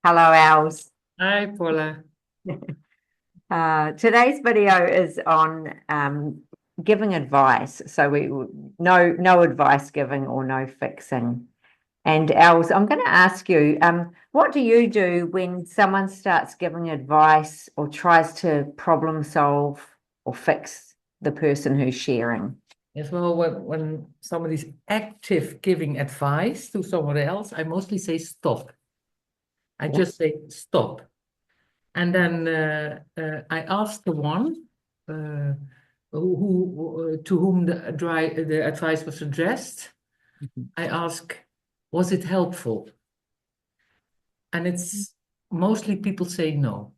Hello, Els. Hi, Paula. Today's video is on giving advice. So we no advice giving or no fixing. And Els, I'm going to ask you, what do you do when someone starts giving advice or tries to problem solve or fix the person who's sharing? Yes, well, when somebody's active giving advice to someone else, I mostly say stop. I Yeah. just say stop. And then I ask the one uh, to whom the advice was addressed. I ask, was it helpful? And it's mostly people say no.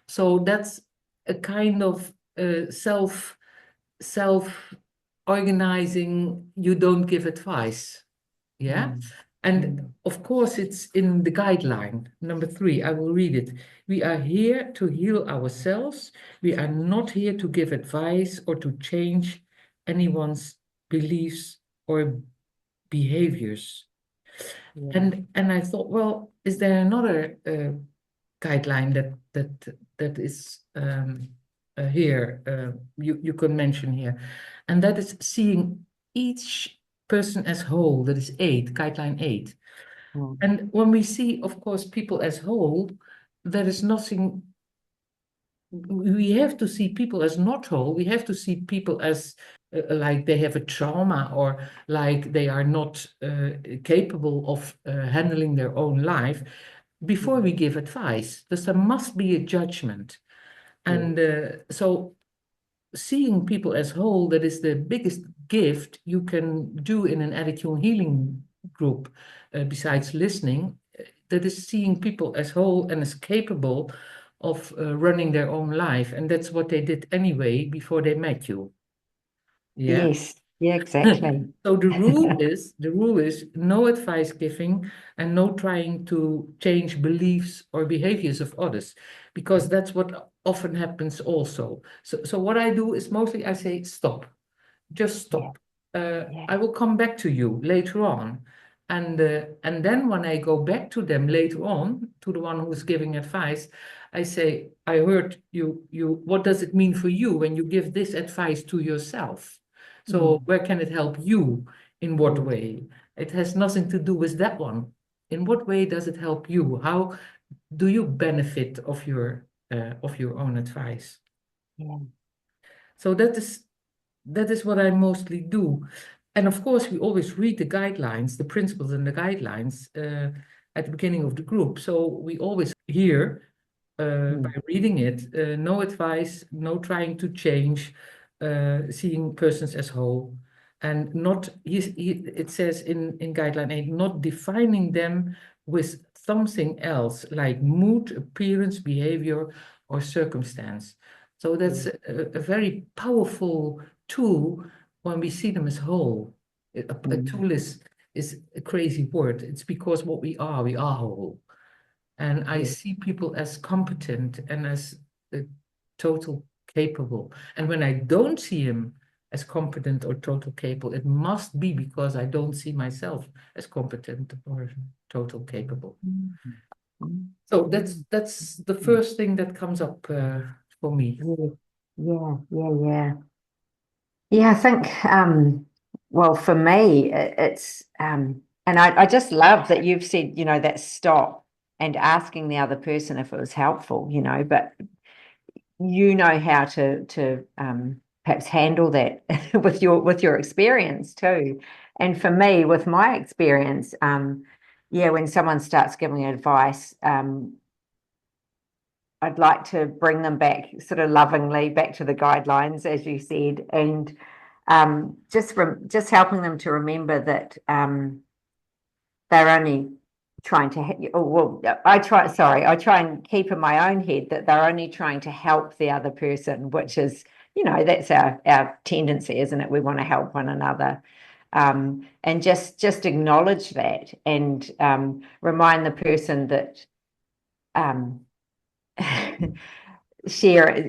So that's a kind of self organizing. You don't give advice. Yeah. Mm. And Mm. of course, it's in the guideline. Number 3, I will read it. We are here to heal ourselves. We are not here to give advice or to change anyone's beliefs or behaviors. Yeah. And I thought, well, is there another guideline that is here you can mention here, and that is seeing each person as whole. That is 8, guideline 8. Mm. And when we see, of course, people as whole, there is nothing. We have to see people as not whole. We have to see people as like they have a trauma, or like they are not capable of handling their own life before we give advice. Because there must be a judgment. Yeah. And so seeing people as whole, that is the biggest gift you can do in an attitudinal healing group, besides listening. That is seeing people as whole and as capable of running their own life. And that's what they did anyway before they met you. Yeah. Yes. Yeah, exactly. So the rule is no advice giving and no trying to change beliefs or behaviors of others, because that's what often happens also. So what I do is mostly I say stop, just Yeah. stop. Yeah. I will come back to you later on, and then when I go back to them later on, to the one who is giving advice, I say, I heard you. What does it mean for you when you give this advice to yourself? So Mm. where can it help you? In what Mm. way? It has nothing to do with that one. In what way does it help you? How do you benefit of your own advice? Yeah. So that is what I mostly do. And of course, we always read the guidelines, the principles and the guidelines at the beginning of the group. So we always hear by Mm. reading it, no advice, no trying to change, seeing persons as whole, and not, it says in guideline 8, not defining them with something else like mood, appearance, behavior, or circumstance. So that's Yeah. a very powerful tool when we see them as whole. A Mm. tool is a crazy word. It's because what we are whole. And I Yeah. see people as competent and as total capable. And when I don't see him as competent or total capable, it must be because I don't see myself as competent or total capable. Mm. Mm. So Mm. that's the Mm. first thing that comes up for me. Yeah, yeah, yeah, yeah. Yeah, I think well for me it's and I just love that you've said, that stop and asking the other person if it was helpful, but you know how to perhaps handle that with your experience too. And for me, with my experience, yeah, when someone starts giving advice, I'd like to bring them back sort of lovingly back to the guidelines, as you said, and just helping them to remember that they're only trying to, oh, well, I try and keep in my own head that they're only trying to help the other person, which is, that's our tendency, isn't it? We want to help one another. And just acknowledge that and remind the person that um,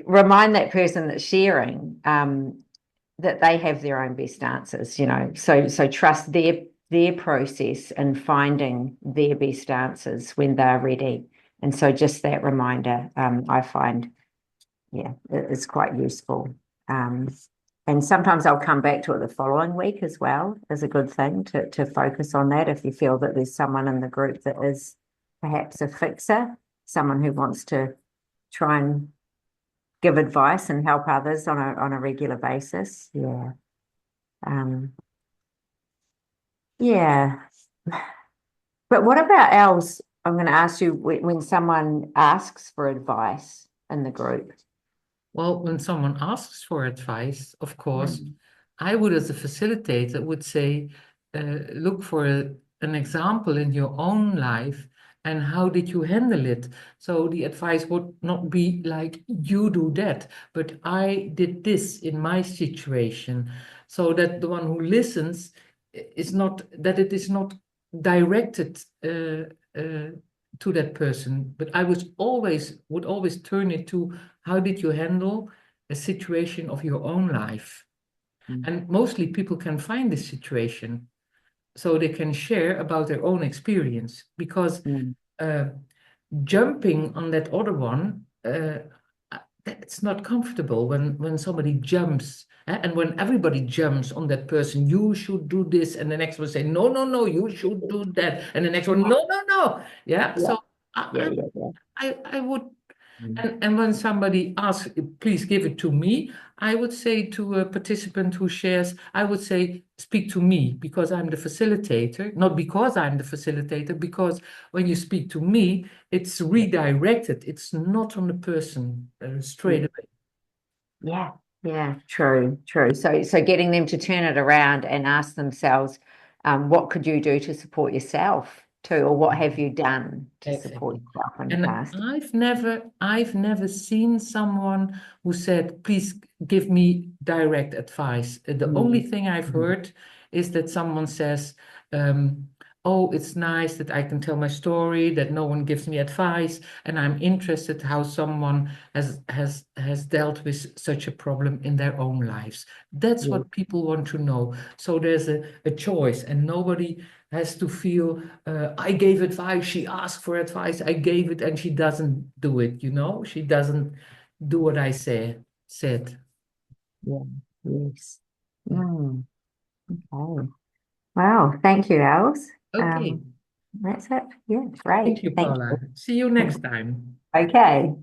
remind that person that's sharing that they have their own best answers, so trust their process in finding their best answers when they're ready. And so just that reminder, I find, yeah, it's quite useful. And sometimes I'll come back to it the following week as well, is a good thing to focus on that if you feel that there's someone in the group that is perhaps a fixer, someone who wants to try and give advice and help others on a regular basis. Yeah. Yeah. But what about Els? I'm going to ask you when someone asks for advice in the group. Well, when someone asks for advice, of course, Mm. I would, as a facilitator, would say, look for an example in your own life and how did you handle it? So the advice would not be like, you do that, but I did this in my situation. So that the one who listens is not, that it is not directed to that person, but I would always turn it to how did you handle a situation of your own life? Mm. And mostly people can find this situation so they can share about their own experience because Mm. uh, jumping on that other one, it's not comfortable when somebody jumps and when everybody jumps on that person, you should do this, and the next one say, no, no, no, you should do that, and the next one, no, no, no. Yeah. Yeah, So yeah, I, yeah, yeah. I would, Mm. and when somebody asks, please give it to me, I would say to a participant who shares, I would say, speak to me because I'm the facilitator, not because I'm the facilitator, because when you speak to me, it's redirected. It's not on the person straight Yeah, away. yeah, yeah, true, true. So getting them to turn it around and ask themselves, what could you do to support yourself too, or what have you done to support Exactly. yourself in the And past? I've never seen someone who said, please give me direct advice. The only Mm. thing I've Mm. heard is that someone says, oh, it's nice that I can tell my story, that no one gives me advice, and I'm interested how someone has dealt with such a problem in their own lives. That's Yeah, what people want to know. So there's a choice, and nobody has to feel I gave advice, she asked for advice, I gave it, and she doesn't do it, she doesn't do what I said. yeah, yes. Yeah. Mm. Okay. Wow, thank you, Els. Okay. That's it. Yeah, great. Thank you, Thank you. Paula. See you next time. Okay.